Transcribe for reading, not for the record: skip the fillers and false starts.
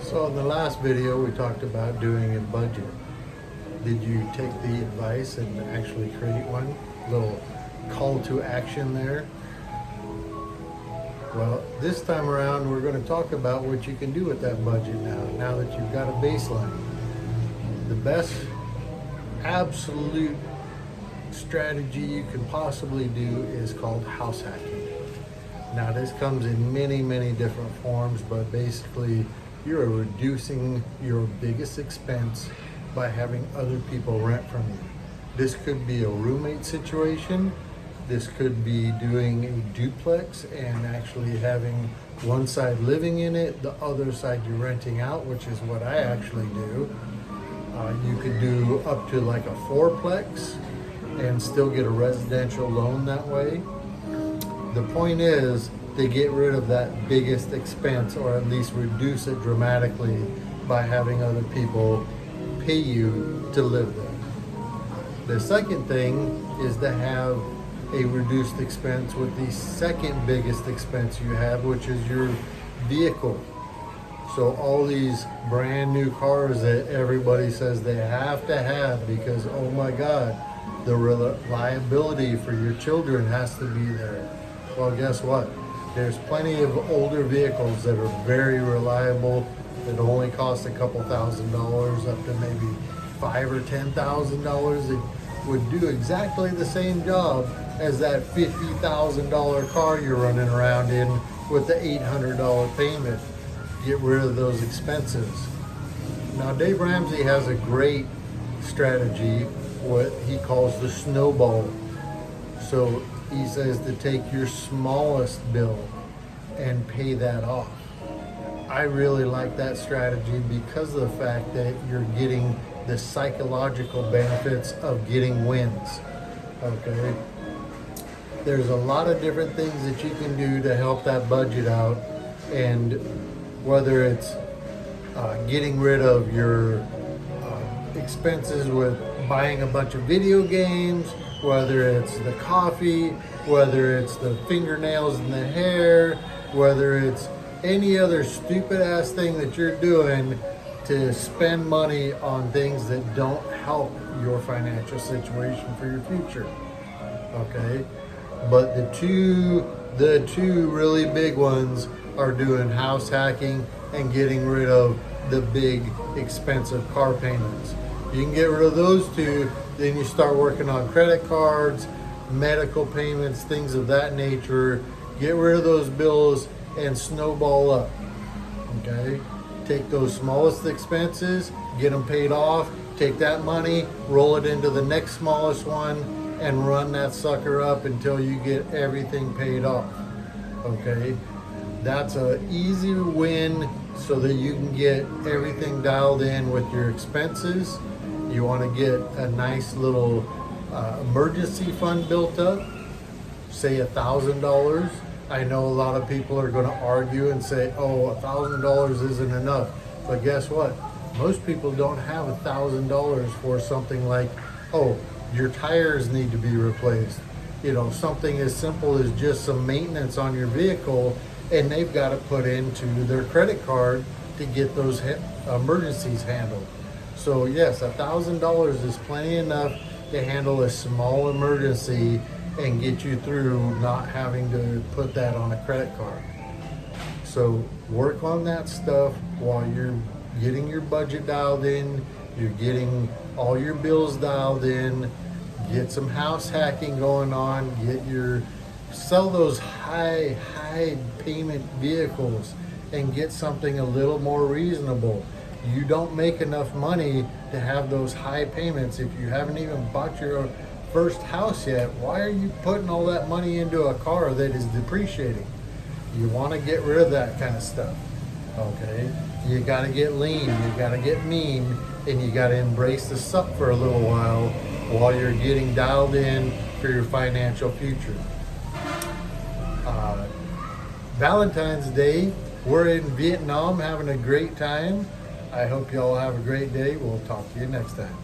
So in the last video we talked about doing a budget. Did you take the advice and actually create one? Little call to action there. Well, this time around we're going to talk about what you can do with that budget now that you've got a baseline. The best absolute strategy you can possibly do is called house hacking. Now this comes in many different forms, but basically you're reducing your biggest expense by having other people rent from you. This could be a roommate situation. This could be doing a duplex and actually having one side living in it, the other side you're renting out, which is what I actually do. You could do up to like a fourplex and still get a residential loan that way. The point is to get rid of that biggest expense, or at least reduce it dramatically by having other people pay you to live there. The second thing is to have a reduced expense with the second biggest expense you have, which is your vehicle. So all these brand new cars that everybody says they have to have because, oh my God, the reliability for your children has to be there. Well, guess what? There's plenty of older vehicles that are very reliable that only cost a couple $1,000s up to maybe $5,000 or $10,000 that would do exactly the same job as that $50,000 car you're running around in with the $800 payment. Get rid of those expenses. Now Dave Ramsey has a great strategy, what he calls the snowball. So he says to take your smallest bill and pay that off. I really like that strategy because of the fact that you're getting the psychological benefits of getting wins. Okay, there's a lot of different things that you can do to help that budget out, and whether it's getting rid of your expenses with buying a bunch of video games, whether it's the coffee, whether it's the fingernails and the hair, whether it's any other stupid ass thing that you're doing to spend money on things that don't help your financial situation for your future. Okay, but the two really big ones are doing house hacking and getting rid of the big expensive car payments. You can get rid of those two, then you start working on credit cards, medical payments, things of that nature. Get rid of those bills and snowball up. Okay, take those smallest expenses, get them paid off, take that money, roll it into the next smallest one, and run that sucker up until you get everything paid off. Okay, that's an easy win so that you can get everything dialed in with your expenses. You want to get a nice little emergency fund built up, say $1,000. I know a lot of people are going to argue and say, oh, $1,000 isn't enough. But guess what? Most people don't have $1,000 for something like, oh, your tires need to be replaced. You know, something as simple as just some maintenance on your vehicle, and they've got to put into their credit card to get those emergencies handled. So yes, $1,000 is plenty enough to handle a small emergency and get you through not having to put that on a credit card. So work on that stuff while you're getting your budget dialed in, you're getting all your bills dialed in, get some house hacking going on, sell those high payment vehicles and get something a little more reasonable. You don't make enough money to have those high payments. If you haven't even bought your first house yet, why are you putting all that money into a car that is depreciating? You want to get rid of that kind of stuff. Okay, you got to get lean, you got to get mean, and you got to embrace the suck for a little while you're getting dialed in for your financial future. Valentine's Day, we're in Vietnam having a great time. I hope y'all have a great day. We'll talk to you next time.